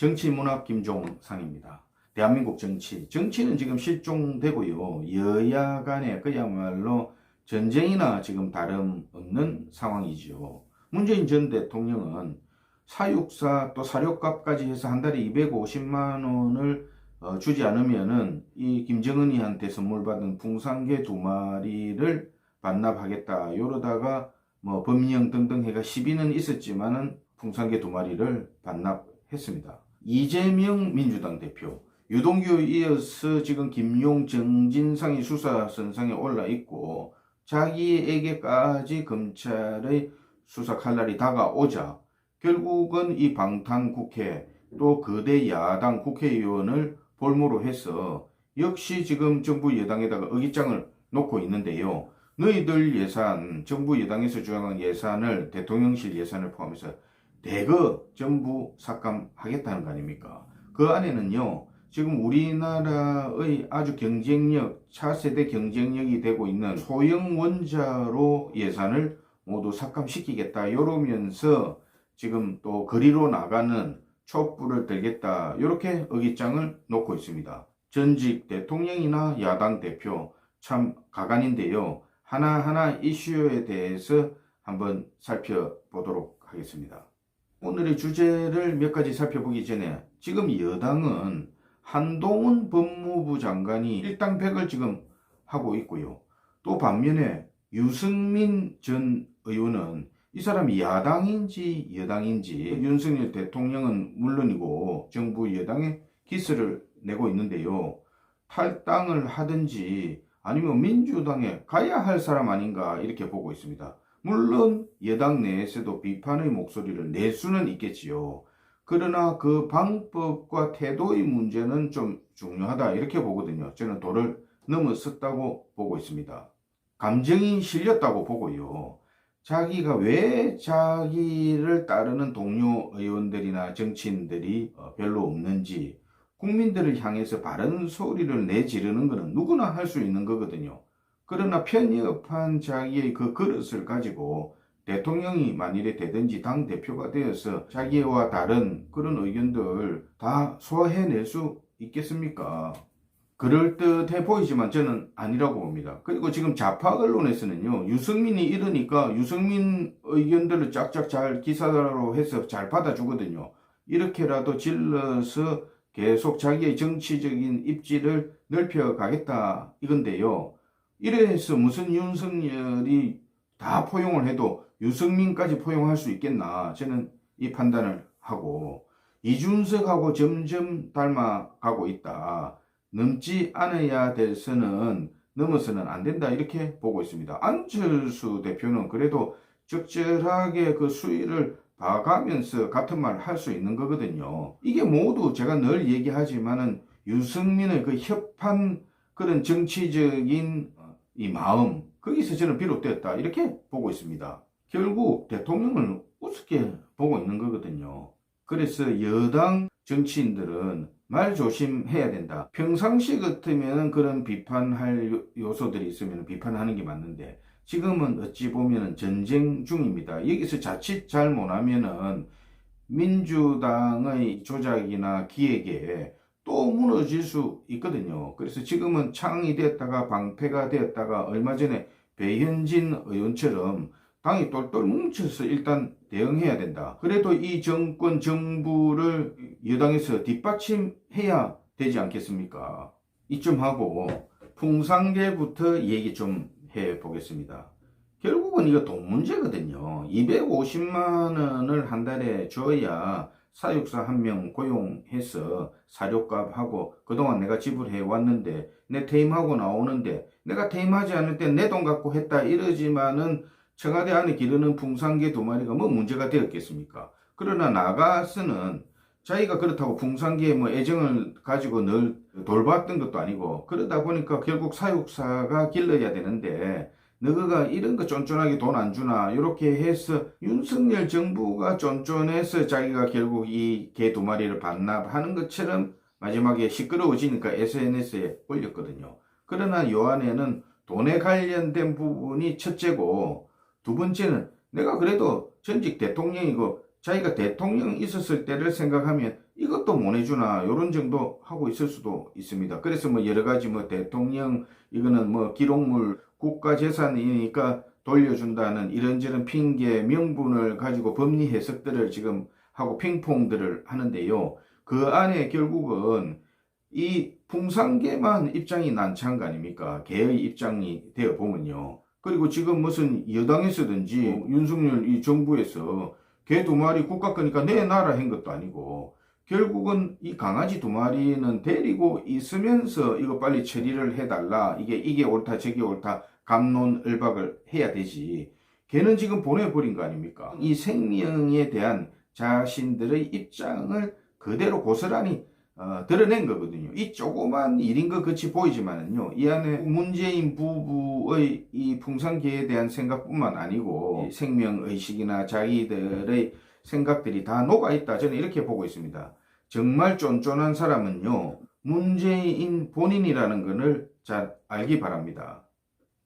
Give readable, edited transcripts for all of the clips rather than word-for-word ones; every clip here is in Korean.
정치문학 김종상입니다. 대한민국 정치는 지금 실종되고요. 여야 간에 그야말로 전쟁이나 지금 다름없는 상황이죠. 문재인 전 대통령은 사육사 또 사료값까지 해서 한 달에 250만 원을 주지 않으면은 이 김정은이한테 선물 받은 풍산개 2마리를 반납하겠다. 이러다가 뭐 법령 등등 해가 시비는 있었지만은 풍산개 2마리를 반납했습니다. 이재명 민주당 대표, 유동규에 이어서 지금 김용, 정진상이 수사선상에 올라 있고 자기에게까지 검찰의 수사 칼날이 다가오자 결국은 이 방탄국회 또 거대 야당 국회의원을 볼모로 해서 역시 지금 정부 여당에다가 의기장을 놓고 있는데요. 너희들 예산, 정부 여당에서 주장한 예산을 대통령실 예산을 포함해서 대거 전부 삭감하겠다는 거 아닙니까? 그 안에는요, 지금 우리나라의 아주 경쟁력, 차세대 경쟁력이 되고 있는 소형 원자로 예산을 모두 삭감시키겠다. 이러면서 지금 또 거리로 나가는 촛불을 들겠다. 이렇게 의기장을 놓고 있습니다. 전직 대통령이나 야당 대표 참 가관인데요. 하나하나 이슈에 대해서 한번 살펴보도록 하겠습니다. 오늘의 주제를 몇 가지 살펴보기 전에 지금 여당은 한동훈 법무부 장관이 일당백을 지금 하고 있고요. 또 반면에 유승민 전 의원은 이 사람이 야당인지 여당인지 윤석열 대통령은 물론이고 정부 여당에 기스를 내고 있는데요. 탈당을 하든지 아니면 민주당에 가야 할 사람 아닌가 이렇게 보고 있습니다. 물론 여당 내에서도 비판의 목소리를 낼 수는 있겠지요. 그러나 그 방법과 태도의 문제는 좀 중요하다 이렇게 보거든요. 저는 도를 넘어섰다고 보고 있습니다. 감정이 실렸다고 보고요. 자기가 왜 자기를 따르는 동료 의원들이나 정치인들이 별로 없는지 국민들을 향해서 바른 소리를 내지르는 것은 누구나 할 수 있는 거거든요. 그러나 편협한 자기의 그 그릇을 가지고 대통령이 만일에 되든지 당대표가 되어서 자기와 다른 그런 의견들 다 소화해낼 수 있겠습니까? 그럴듯해 보이지만 저는 아니라고 봅니다. 그리고 지금 좌파 언론에서는요, 유승민이 이러니까 유승민 의견들을 쫙쫙 잘 기사로 해서 잘 받아주거든요. 이렇게라도 질러서 계속 자기의 정치적인 입지를 넓혀가겠다 이건데요. 이래서 무슨 윤석열이 다 포용을 해도 유승민까지 포용할 수 있겠나 저는 이 판단을 하고 이준석하고 점점 닮아가고 있다. 넘지 않아야 될 선은 넘어서는 안 된다 이렇게 보고 있습니다. 안철수 대표는 그래도 적절하게 그 수위를 봐가면서 같은 말 할 수 있는 거거든요. 이게 모두 제가 늘 얘기하지만은 유승민의 그 협한 그런 정치적인 이 마음 거기서 저는 비롯되었다 이렇게 보고 있습니다. 결국 대통령을 우습게 보고 있는 거거든요. 그래서 여당 정치인들은 말 조심해야 된다. 평상시 같으면 그런 비판할 요소들이 있으면 비판하는 게 맞는데 지금은 어찌 보면 전쟁 중입니다. 여기서 자칫 잘못하면은 민주당의 조작이나 기획에 또 무너질 수 있거든요. 그래서 지금은 창이 되었다가 방패가 되었다가 얼마 전에 배현진 의원처럼 당이 똘똘 뭉쳐서 일단 대응해야 된다. 그래도 이 정권 정부를 여당에서 뒷받침해야 되지 않겠습니까? 이쯤 하고 풍산개부터 얘기 좀 해보겠습니다. 결국은 이거 돈 문제거든요. 250만 원을 한 달에 줘야 사육사 한 명 고용해서 사료값하고 그동안 내가 지불해 왔는데 내 퇴임하고 나오는데 내가 퇴임하지 않을 때 내 돈 갖고 했다 이러지만은 청와대 안에 기르는 풍산개 2마리가 뭐 문제가 되었겠습니까? 그러나 나가서는 자기가 그렇다고 풍산개에 뭐 애정을 가지고 늘 돌봤던 것도 아니고 그러다 보니까 결국 사육사가 길러야 되는데 너가 이런 거 쫀쫀하게 돈 안 주나 이렇게 해서 윤석열 정부가 쫀쫀해서 자기가 결국 이 개 2마리를 반납하는 것처럼 마지막에 시끄러워지니까 SNS에 올렸거든요. 그러나 요 안에는 돈에 관련된 부분이 첫째고 두 번째는 내가 그래도 전직 대통령이고 자기가 대통령 있었을 때를 생각하면 이것도 못 해주나 요런 정도 하고 있을 수도 있습니다. 그래서 뭐 여러 가지 뭐 대통령 이거는 뭐 기록물 국가재산이니까 돌려준다는 이런저런 핑계 명분을 가지고 법리 해석들을 지금 하고 핑퐁들을 하는데요. 그 안에 결국은 이 풍산계만 입장이 난처한 거 아닙니까? 개의 입장이 되어 보면요. 그리고 지금 무슨 여당에서든지 윤석열 이 정부에서 개 두 마리 국가 거니까 내놔라 한 것도 아니고 결국은 이 강아지 두 마리는 데리고 있으면서 이거 빨리 처리를 해달라. 이게 옳다 저게 옳다 갑론을박을 해야 되지. 걔는 지금 보내버린 거 아닙니까? 이 생명에 대한 자신들의 입장을 그대로 고스란히 드러낸 거거든요. 이 조그만 일인 것 같이 보이지만은요, 이 안에 문재인 부부의 이 풍산계에 대한 생각뿐만 아니고 생명의식이나 자기들의 생각들이 다 녹아있다. 저는 이렇게 보고 있습니다. 정말 쫀쫀한 사람은요, 문재인 본인이라는 것을 잘 알기 바랍니다.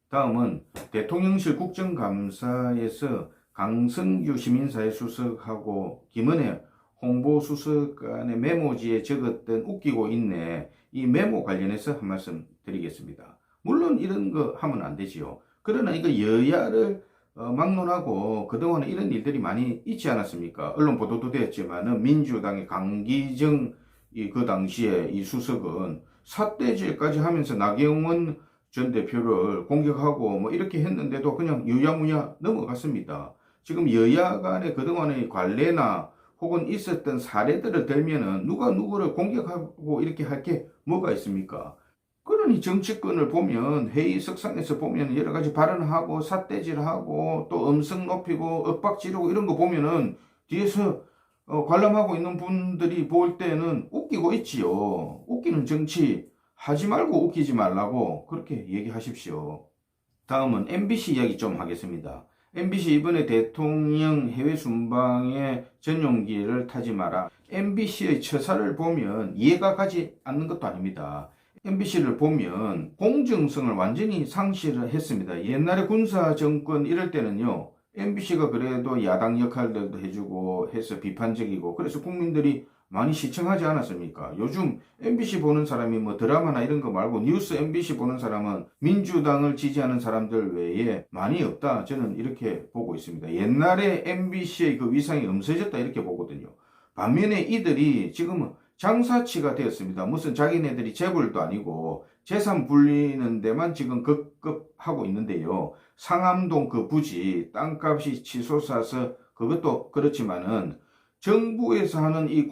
다음은 대통령실 국정감사에서 강성규 시민사회수석하고 김은혜 홍보수석 간의 메모지에 적었던 웃기고 있네. 이 메모 관련해서 한 말씀 드리겠습니다. 물론 이런 거 하면 안 되지요. 그러나 이거 여야를 막론하고 그동안에 이런 일들이 많이 있지 않았습니까? 언론 보도도 되었지만은 민주당의 강기정 그 당시에 이 수석은 삿대질까지 하면서 나경원 전 대표를 공격하고 뭐 이렇게 했는데도 그냥 유야무야 넘어갔습니다. 지금 여야 간의 그동안의 관례나 혹은 있었던 사례들을 들면은 누가 누구를 공격하고 이렇게 할 게 뭐가 있습니까? 그러니 정치권을 보면 회의석상에서 보면 여러 가지 발언하고 삿대질하고 또 음성 높이고 엇박 지르고 이런 거 보면은 뒤에서 관람하고 있는 분들이 볼 때는 웃기고 있지요. 웃기는 정치 하지 말고 웃기지 말라고 그렇게 얘기하십시오. 다음은 MBC 이야기 좀 하겠습니다. MBC 이번에 대통령 해외 순방에 전용기를 타지 마라. MBC의 처사를 보면 이해가 가지 않는 것도 아닙니다. MBC를 보면 공정성을 완전히 상실을 했습니다. 옛날에 군사정권 이럴 때는요, MBC가 그래도 야당 역할들도 해주고 해서 비판적이고 그래서 국민들이 많이 시청하지 않았습니까? 요즘 MBC 보는 사람이 뭐 드라마나 이런 거 말고 뉴스 MBC 보는 사람은 민주당을 지지하는 사람들 외에 많이 없다. 저는 이렇게 보고 있습니다. 옛날에 MBC의 그 위상이 엄세졌다 이렇게 보거든요. 반면에 이들이 지금은 장사치가 되었습니다. 무슨 자기네들이 재벌도 아니고 재산 불리는 데만 지금 급급하고 있는데요. 상암동 그 부지 땅값이 치솟아서 그것도 그렇지만은 정부에서 하는 이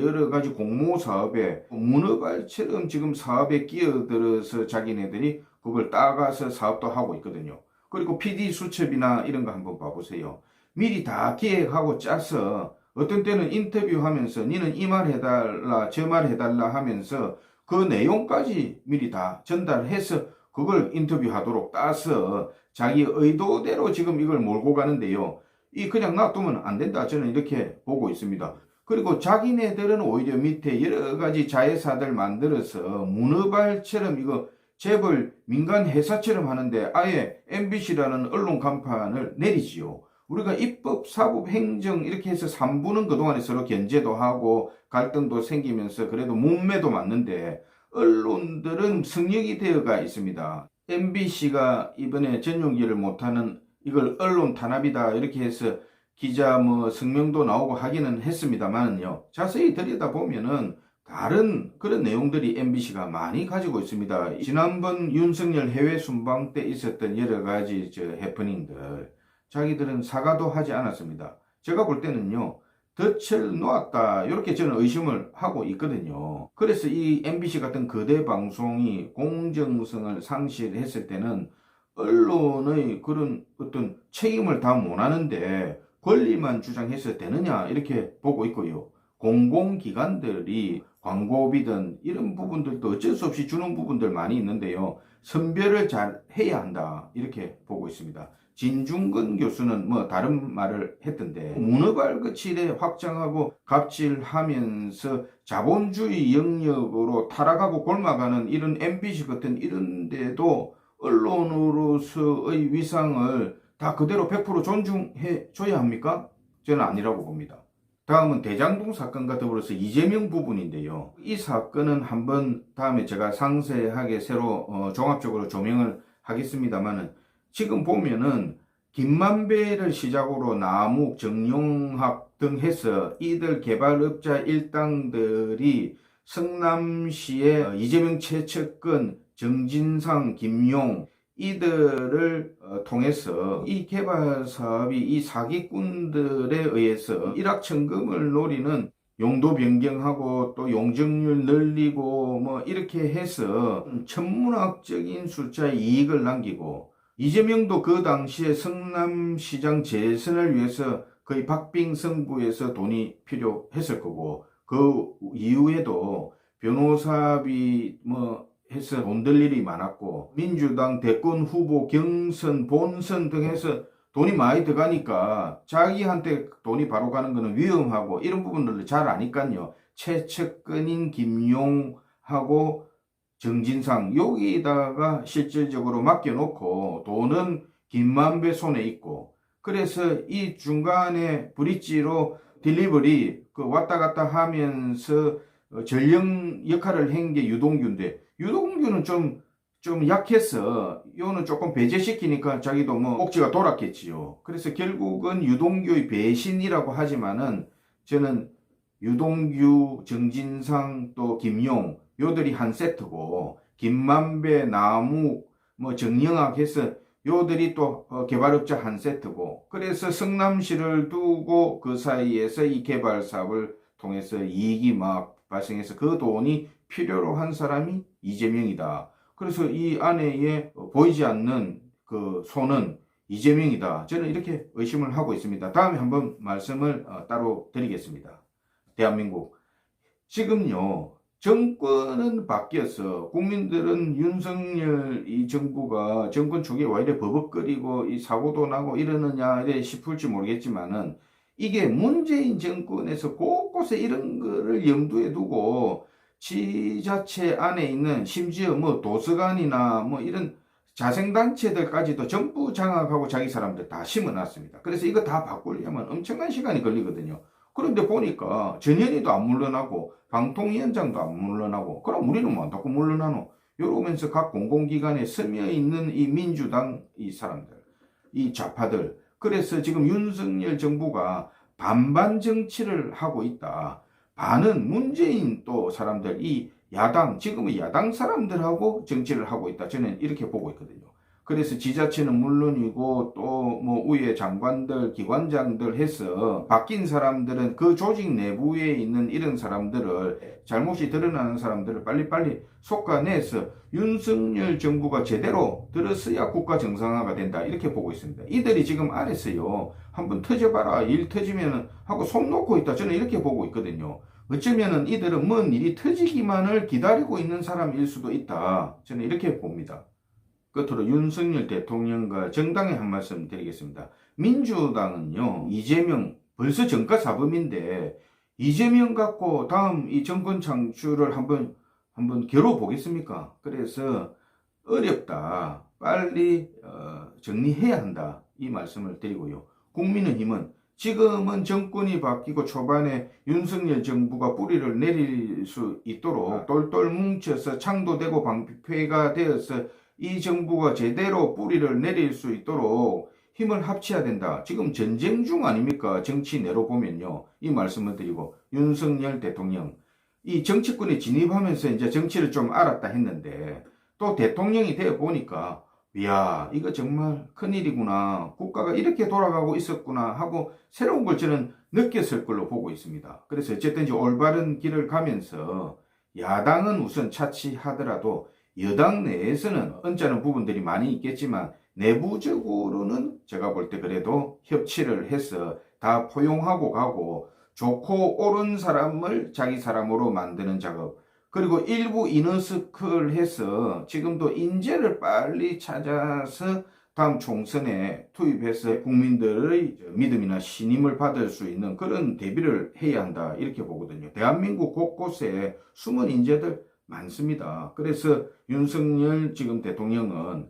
여러 가지 공모 사업에 문어발처럼 지금 사업에 끼어들어서 자기네들이 그걸 따가서 사업도 하고 있거든요. 그리고 PD 수첩이나 이런 거 한번 봐보세요. 미리 다 기획하고 짜서 어떤 때는 인터뷰하면서 니는 이 말 해달라 저 말 해달라 하면서 그 내용까지 미리 다 전달해서 그걸 인터뷰하도록 따서 자기 의도대로 지금 이걸 몰고 가는데요. 이 그냥 놔두면 안 된다. 저는 이렇게 보고 있습니다. 그리고 자기네들은 오히려 밑에 여러 가지 자회사들 만들어서 문어발처럼 이거 재벌 민간 회사처럼 하는데 아예 MBC라는 언론 간판을 내리지요. 우리가 입법, 사법, 행정 이렇게 해서 3부는 그동안에 서로 견제도 하고 갈등도 생기면서 그래도 문매도 맞는데 언론들은 성역이 되어가 있습니다. MBC가 이번에 전용기를 못하는 이걸 언론 탄압이다 이렇게 해서 기자 뭐 성명도 나오고 하기는 했습니다만요. 자세히 들여다보면은 다른 그런 내용들이 MBC가 많이 가지고 있습니다. 지난번 윤석열 해외 순방 때 있었던 여러 가지 해프닝들 자기들은 사과도 하지 않았습니다. 제가 볼 때는요. 덫을 놓았다 이렇게 저는 의심을 하고 있거든요. 그래서 이 MBC 같은 거대 방송이 공정성을 상실했을 때는 언론의 그런 어떤 책임을 다 못하는데 권리만 주장해서 되느냐 이렇게 보고 있고요. 공공기관들이 광고비든 이런 부분들도 어쩔 수 없이 주는 부분들 많이 있는데요. 선별을 잘 해야 한다 이렇게 보고 있습니다. 진중근 교수는 뭐 다른 말을 했던데 문어발같이 확장하고 갑질하면서 자본주의 영역으로 타락하고 골마가는 이런 MBC 같은 이런 데도 언론으로서의 위상을 다 그대로 100% 존중해 줘야 합니까? 저는 아니라고 봅니다. 다음은 대장동 사건과 더불어서 이재명 부분인데요. 이 사건은 한번 다음에 제가 상세하게 새로 종합적으로 조명을 하겠습니다만은, 지금 보면은 김만배를 시작으로 남욱, 정용학 등 해서 이들 개발업자 일당들이 성남시의 이재명 최측근, 정진상, 김용 이들을 통해서 이 개발 사업이 이 사기꾼들에 의해서 일확천금을 노리는, 용도 변경하고 또 용적률 늘리고 뭐 이렇게 해서 천문학적인 숫자의 이익을 남기고, 이재명도 그 당시에 성남시장 재선을 위해서 거의 박빙승부에서 돈이 필요했을 거고, 그 이후에도 변호사비 뭐 해서 돈 들 일이 많았고, 민주당 대권 후보 경선, 본선 등 해서 돈이 많이 들어가니까 자기한테 돈이 바로 가는 거는 위험하고 이런 부분들을 잘 아니까요. 최측근인 김용하고 정진상 여기다가 실질적으로 맡겨놓고 돈은 김만배 손에 있고, 그래서 이 중간에 브릿지로 딜리버리 왔다 갔다 하면서 전령 역할을 한 게 유동규인데, 유동규는 좀 약해서 이거는 조금 배제시키니까 자기도 뭐 꼭지가 돌았겠지요. 그래서 결국은 유동규의 배신이라고 하지만은, 저는 유동규, 정진상 또 김용 요들이 한 세트고, 김만배, 남욱, 뭐 정영학 해서 요들이 또 개발업자 한 세트고, 그래서 성남시를 두고 그 사이에서 이 개발 사업을 통해서 이익이 막 발생해서 그 돈이 필요로 한 사람이 이재명이다. 그래서 이 안에 보이지 않는 그 손은 이재명이다. 저는 이렇게 의심을 하고 있습니다. 다음에 한번 말씀을 따로 드리겠습니다. 대한민국 지금요, 정권은 바뀌어서 국민들은 윤석열 이 정부가 정권 초기에 왜 이래 버벅거리고 이 사고도 나고 이러느냐 이래 싶을지 모르겠지만은, 이게 문재인 정권에서 곳곳에 이런 거를 염두에 두고 지자체 안에 있는, 심지어 뭐 도서관이나 뭐 이런 자생단체들까지도 전부 장악하고 자기 사람들 다 심어놨습니다. 그래서 이거 다 바꾸려면 엄청난 시간이 걸리거든요. 그런데 보니까 전현희도 안 물러나고 방통위원장도 안 물러나고, 그럼 우리는 뭐 안다고 물러나노? 이러면서 각 공공기관에 스며 있는 이 민주당 이 사람들, 이 좌파들, 그래서 지금 윤석열 정부가 반반 정치를 하고 있다. 반은 문재인 또 사람들, 이 야당, 지금의 야당 사람들하고 정치를 하고 있다. 저는 이렇게 보고 있거든요. 그래서 지자체는 물론이고 또 뭐 위에 장관들, 기관장들 해서 바뀐 사람들은 그 조직 내부에 있는 이런 사람들을, 잘못이 드러나는 사람들을 빨리빨리 솎아내서 윤석열 정부가 제대로 들어서야 국가 정상화가 된다. 이렇게 보고 있습니다. 이들이 지금 아래서요, 한번 터져봐라, 일 터지면 하고 손 놓고 있다. 저는 이렇게 보고 있거든요. 어쩌면은 이들은 뭔 일이 터지기만을 기다리고 있는 사람일 수도 있다. 저는 이렇게 봅니다. 끝으로 윤석열 대통령과 정당에 한 말씀 드리겠습니다. 민주당은요, 이재명 벌써 정가사범인데 이재명 갖고 다음 이 정권 창출을 한번 겨뤄보겠습니까? 그래서 어렵다. 빨리 정리해야 한다. 이 말씀을 드리고요. 국민의힘은 지금은 정권이 바뀌고 초반에 윤석열 정부가 뿌리를 내릴 수 있도록 똘똘 뭉쳐서 창도되고 방패가 되어서 이 정부가 제대로 뿌리를 내릴 수 있도록 힘을 합쳐야 된다. 지금 전쟁 중 아닙니까? 정치 내로 보면요. 이 말씀을 드리고, 윤석열 대통령 이 정치권에 진입하면서 이제 정치를 좀 알았다 했는데, 또 대통령이 되어 보니까 이야, 이거 정말 큰일이구나, 국가가 이렇게 돌아가고 있었구나 하고 새로운 걸 저는 느꼈을 걸로 보고 있습니다. 그래서 어쨌든 올바른 길을 가면서 야당은 우선 차치하더라도 여당 내에서는 언짢은 부분들이 많이 있겠지만 내부적으로는 제가 볼 때 그래도 협치를 해서 다 포용하고 가고, 좋고 옳은 사람을 자기 사람으로 만드는 작업, 그리고 일부 이너스크를 해서 지금도 인재를 빨리 찾아서 다음 총선에 투입해서 국민들의 믿음이나 신임을 받을 수 있는 그런 대비를 해야 한다. 이렇게 보거든요. 대한민국 곳곳에 숨은 인재들 많습니다. 그래서 윤석열 지금 대통령은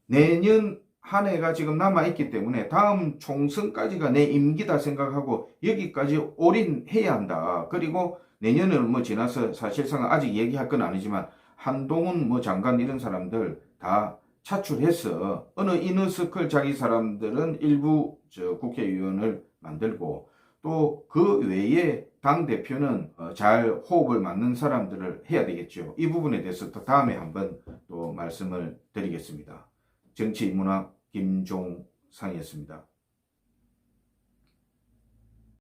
내년 한 해가 지금 남아있기 때문에 다음 총선까지가 내 임기다 생각하고 여기까지 올인해야 한다. 그리고 내년을 뭐 지나서 사실상 아직 얘기할 건 아니지만 한동훈 뭐 장관 이런 사람들 다 차출해서 어느 이너서클 자기 사람들은 일부 국회의원을 만들고 또 그 외에 당대표는 잘 호흡을 맞는 사람들을 해야 되겠죠. 이 부분에 대해서 또 다음에 한번 또 말씀을 드리겠습니다. 정치인문학 김종상이었습니다.